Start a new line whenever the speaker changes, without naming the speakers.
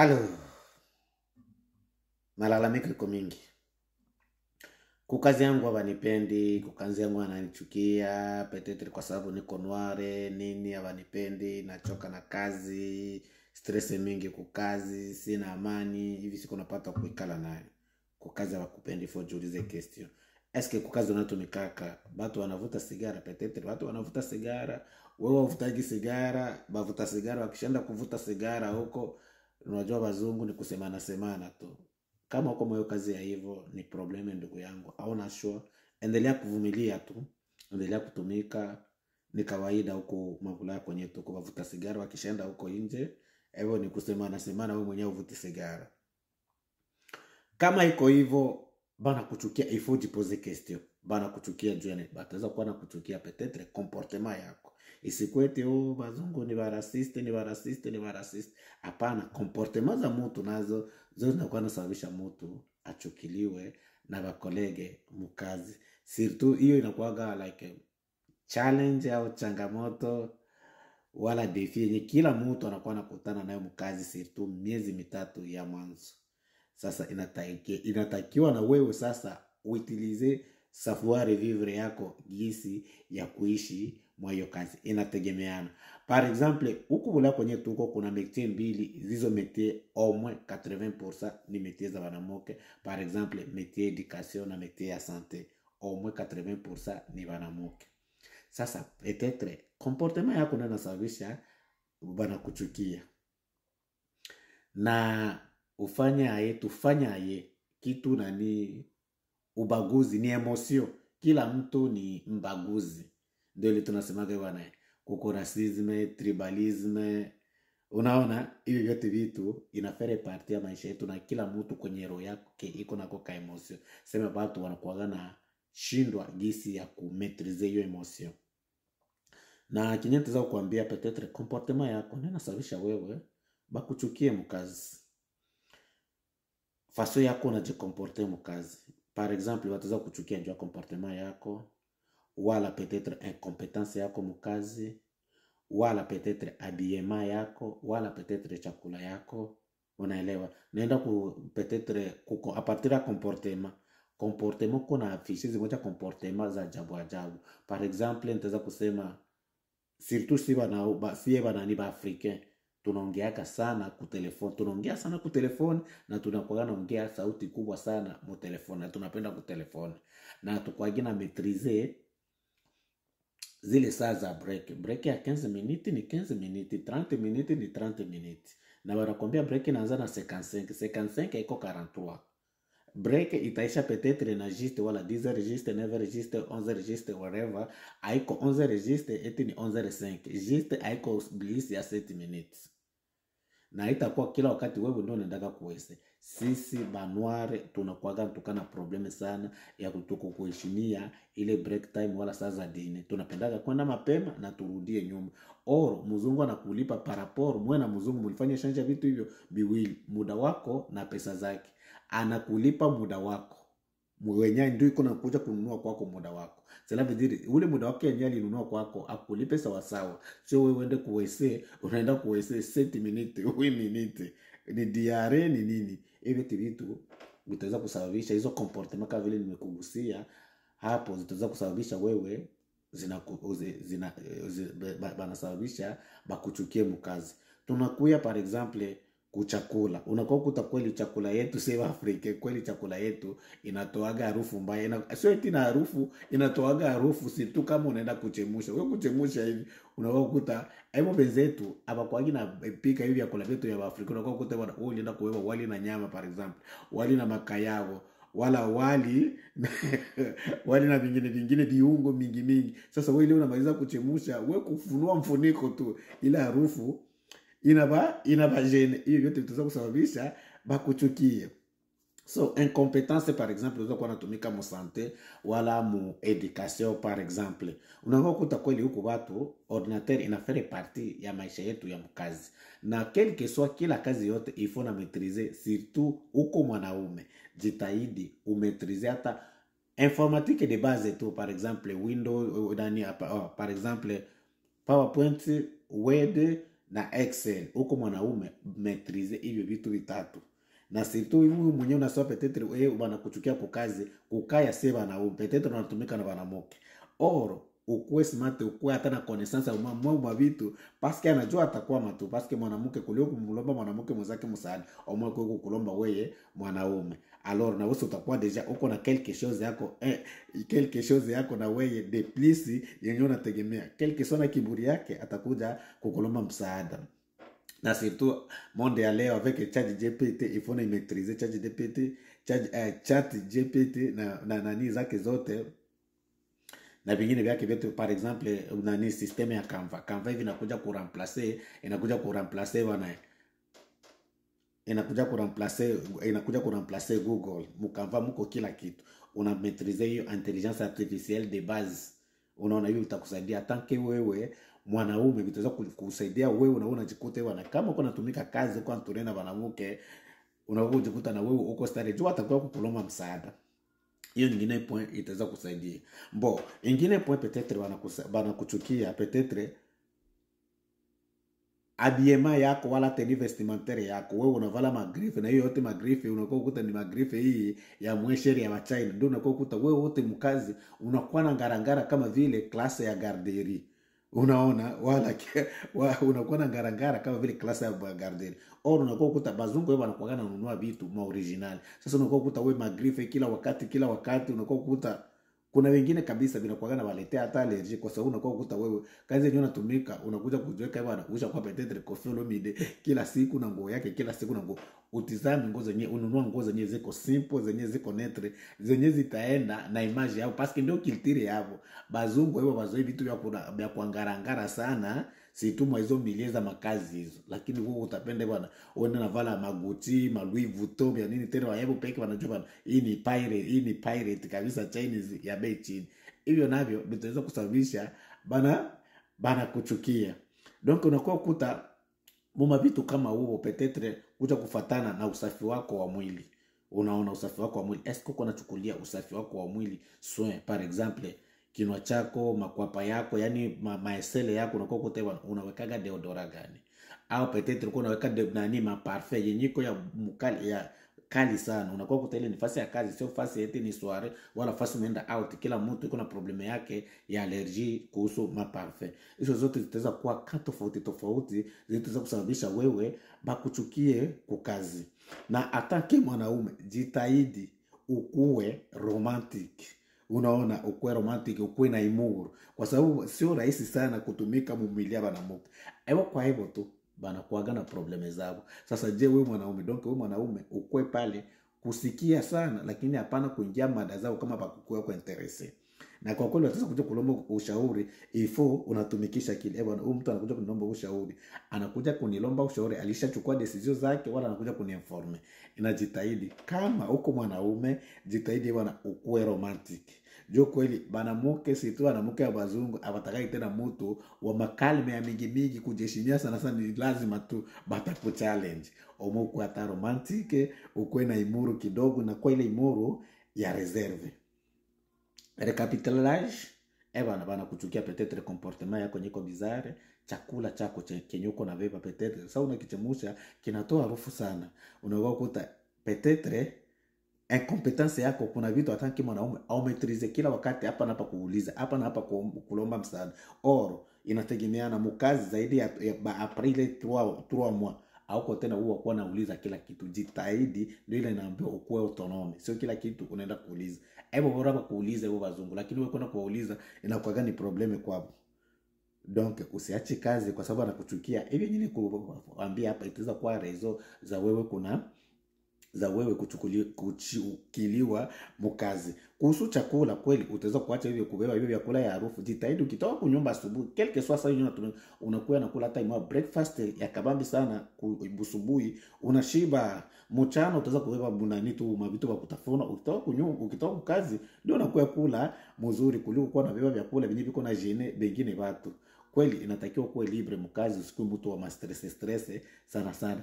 Alors, malalamiko iko mingi. Kukazi yangu hawanipendi, kukazi yangu wananichukia, petetre kwa sababu niko noire, nini hawanipendi, nachoka na kazi, stress mingi kukazi, sina amani, hivi siku napata kuikala nayo. Kukazi hawakupendi, fo jiulize question. Eske kukazi unatumikaka, batu wanavuta sigara, petetre, batu wanavuta sigara, wewe wavutaji sigara, bavuta sigara, wakishaenda kuvuta sigara huko, unajua wazungu ni kusemana semana tu. Kama uko moyo kazi ya hivyo ni probleme ndugu yangu. Hauna sure. Endelea kuvumilia tu. Endelea kutumika. Ni kawaida huko mavulaya kwenye tuko wavuta sigara wakishaenda huko nje. Hivyo ni kusemana semana wewe mwenyewe uvuti sigara. Kama iko hivyo bana kuchukia ifo jipoze question. Bana kuchukia juene. Bataweza kuwa na kuchukia petetre comportement yako. Isikwete bazungu ni barasiste, ni barasiste, ni barasiste. Hapana, comportement za mtu nazo zote zinakuwa nasababisha mtu achukiliwe na bakolege mukazi. Surtout hiyo inakuwaga like challenge au changamoto wala defi yenye kila mtu anakuwa anakutana nayo mukazi, surtout miezi mitatu ya mwanzo. Sasa inatakiwa na wewe sasa uitilize savoir vivre yako gisi ya kuishi mwa hiyo kazi. Inategemeana. Par exemple, huku bula kwenye tuko kuna métier mbili, zizo métier au moins 80% ni métier za banamuke. Par exemple, métier éducation na métier ya santé, au moins 80% ni banamuke. Sasa peut-être comportement yako ndio nasababisha bana kuchukia. Na tufanya aye kitu nani ubaguzi ni emotion. Kila mtu ni mbaguzi. Ndio ile tunasemaga bwana kuko racisme, tribalisme. Unaona hiyo yote vitu inafere parti ya maisha yetu na kila mtu kwenye roho yake iko na koka emotion. Sema watu wanakuwa na shindwa gisi ya kumetrize hiyo emotion. Na kinyete za kuambia peut-être comportement yako ndio nasababisha wewe bakuchukie mukazi. Faso yako unajikomporte mukazi. Par exemple, wataweza kuchukia njua comportement yako, wala peut-être incompetence yako mukazi, wala peut-être habillement yako, wala peut-être chakula yako. Unaelewa? Naenda peut-être kuko a partir ya comportement kuna affiche zimoja comportement za ajabu. Par exemple, nitaweza kusema surtout si bana ni ba africain tunaongeaka sana kutelefoni, tunaongea sana kutelefoni na tunakuwa naongea sauti kubwa sana mu telefoni na tunapenda kutelefoni na tukwagi na maîtriser zile saa za break ya 15 minutes ni 15 minutes, 30 minutes ni 30 minutes, na wanakuambia break inaanza na 55 iko 43. Break itaisha peut-être na juste wala 10 registre, 9 registre, 11 registre, whatever. Aiko 11 registre eti ni 11:05. Juste aiko blisi ya 7 minutes. Na itakuwa kila wakati wewe ndio unaendaga kuwese. Sisi banware tunakuwaga tukana probleme sana ya kutuko kuheshimia ile break time wala saa za dine. Tunapendaga kwenda mapema na turudie nyuma. Or mzungu anakulipa paraporo, mwe na mzungu mlifanya shanja vitu hivyo biwili, muda wako na pesa zake. Anakulipa muda wako. Mwenye ndio iko nakuja kununua kwako muda wako. Cela veut dire ule muda wako yenyewe alinunua kwako akulipe sawa sawa. Sio wewe uende kuwese, unaenda kuwese 7 minutes, 8 minutes. Ni diare ni nini? Hivi vitu vitaweza kusababisha hizo comportement kama vile nimekugusia hapo, zitaweza kusababisha wewe banasababisha bakuchukie mkazi. Tunakuya par exemple kuchakula. Unakuwa kuta kweli chakula yetu sema Afrika, kweli chakula yetu inatoaga harufu mbaya. Sio eti na harufu, inatoaga harufu si tu kama unaenda kuchemusha. Wewe kuchemusha hivi, unakuwa kuta hapo benzetu abakwagi na pika hivi vyakula vyetu ya Afrika. Unakuwa kuta bwana wewe ulienda kuweka wali na nyama par exemple, wali na makayao, wala wali wali na vingine viungo mingi. Sasa wewe leo unamaliza kuchemusha, wewe kufunua mfuniko tu, ila harufu inaba jene. Hiyo yote tutaweza kusababisha bakuchukie. So incompetence par exemple unaweza kuwa natumika mu santé wala mu education par exemple. Unakuwa kuta kweli huko watu ordinateur inafere partie ya maisha yetu ya mkazi. Na quelque soit kila kazi yote ifo na maîtriser, surtout huko mwanaume. Jitahidi umaîtriser hata informatique de base tu, par exemple Windows par exemple PowerPoint, Word na Excel, uko mwanaume, maîtriser hivyo vitu vitatu. Na surtout huyu mwenyewe unasema peut-être wewe banakuchukia kwa kazi, kukaya sema na peut-être unatumika na banamoke. Or ukuwe smart, ukuwe hata na connaissance mwa vitu, parce que anajua atakuwa matu, parce que mwanamke kulio kumlomba mwanamke mwenzake msaada, au mwa kulomba wewe mwanaume. Alors na wewe utakuwa deja uko na quelque chose yako na wewe de plus yenye unategemea. Quelque chose na kiburi yake atakuja kukulomba msaada. Na surtout monde ya leo avec ChatGPT, il faut maîtriser ChatGPT na nani zake zote na vingine vyake vyote. Par exemple nani system ya Canva hivi inakuja kuramplacer inakuja kuramplacer Google. Mkanva mko kila kitu, una maîtriser hiyo intelligence artificielle de base. Unaona hiyo itakusaidia tanke wewe mwanaume, vitaweza kukusaidia wewe unaona jikute wana kama uko natumika kazi kwa nturena wanamke, unaona jikuta na wewe uko stare jua atakuwa kukulomba msaada. Hiyo nyingine point itaweza kusaidia. Ingine point peut-être banakuchukia peut-être habillement yako wala tenue vestimentaire yako. Wewe unavala magrife na hiyo yote magrife unakuwa ukuta ni magrife hii ya mwesheri ya China. Ndio unakuwa ukuta wewe wote mkazi unakuwa na ngarangara kama vile klase ya garderie. Unaona unakuwa na ngarangara kama vile klase ya garderie. Au unakuwa ukuta bazungu wewe wanakuwa wananunua vitu ma original. Sasa unakuwa ukuta wewe magrife kila wakati unakuwa ukuta. Kuna wengine kabisa vinakuwa na waletea hata allergy, kwa sababu unakuwa ukuta wewe kazi yenyewe unatumika unakuja kujiweka bwana usha kwa peut-être kofilomide kila siku na nguo yake kila siku na nguo. Utizame nguo zenyewe ununua nguo zenyewe ziko simple, zenyewe ziko netre, zenyewe zitaenda na image yao, parce que ndio kiltire yao. Bazungu wao bazoe vitu vya kuangarangara sana, si tu hizo milioni za makazi hizo. Lakini wewe utapenda bwana uende na vala maguti, ma Louis Vuitton ya nini tena wao peke wanajua bwana hii ni pirate kabisa Chinese ya bei chini. Hivyo navyo vitaweza kusababisha bana kuchukia. Donc unakuwa kuta muma vitu kama huo peut-être kuja kufatana na usafi wako wa mwili. Unaona usafi wako wa mwili, est-ce que uko nachukulia usafi wako wa mwili soin? Par exemple kinwa chako, makwapa yako, yani maesele yako unakuwa kutewa unawekaga deodorant gani? Au peut-être uko unaweka nani ma parfum yenyiko ya mukali ya kali sana. Unakuwa kuta ile nafasi ya kazi, sio fasi eti ni soirée wala fasi umeenda out. Kila mtu iko na probleme yake ya allergie kuhusu ma parfum. Hizo zote zitaweza kuwa tofauti zitaweza kusababisha wewe bakuchukie kukazi. Na atake mwanaume jitahidi ukuwe romantic. Unaona ukuwe romantic, ukuwe na imuru, kwa sababu sio rahisi sana kutumika mumilia banamuke. Kwa hivyo tu banakuaga na probleme zao. Sasa je wewe mwanaume, donc wewe mwanaume ukuwe pale kusikia sana, lakini hapana kuingia mada zao kama bakukuwa kwa interesse. Na kwa kweli wataka kuja kulomba ushauri, ifo unatumikisha kile. Bwana huyu mtu anakuja kuniomba ushauri, anakuja kunilomba ushauri, alishachukua decision zake wala anakuja kuniinforme. Inajitahidi kama uko mwanaume, jitahidi bwana ukuwe romantic. Jo kweli banamuke situ banamuke ya bazungu abatakai tena mtu wa makalme ya mingi kujeshimia sana ni lazima tu bataku challenge. Omoku ata romantic, ukuwe na imuru kidogo, na kwa ile imuru ya reserve. Recapitulage, bana kuchukia peut-être comportement yako nyiko bizarre, chakula chako kenye uko na beba peut-être sasa unakichemusha kinatoa harufu sana. Unakuwa kuta peut-être incompetence yako, kuna vitu atanki mwanaume au maîtriser kila wakati hapa na hapa kuuliza, hapa na hapa kulomba msaada. Or inategemea na mkazi zaidi ya April 3 mois au tena huo kwa nauliza kila kitu. Jitahidi ndio ile inaambiwa ukuwe autonome, sio kila kitu unaenda kuuliza. Bora kuuliza hivyo bazungu, lakini wewe kwenda kuuliza inakuwa gani probleme kwao. Donc usiache kazi kwa sababu anakuchukia. Hivi nini kuambia hapa itaweza kuwa rezo za wewe kuchukiliwa mkazi. Kuhusu chakula kweli utaweza kuacha hivyo kubeba hivyo vyakula ya harufu. Jitahidi ukitoka kunyumba asubuhi quelque soit saa hiyo unakuwa nakula hata ima breakfast ya kabambi sana asubuhi, unashiba. Mchana utaweza kubeba bunani tu mavitu vya kutafuna. Ukitoka kazi ndio unakuwa kula mzuri kuliko kuwa na beba vyakula vingi viko na jene bengine watu. Kweli inatakiwa kuwa libre mkazi, usiku mtu wa stress sana.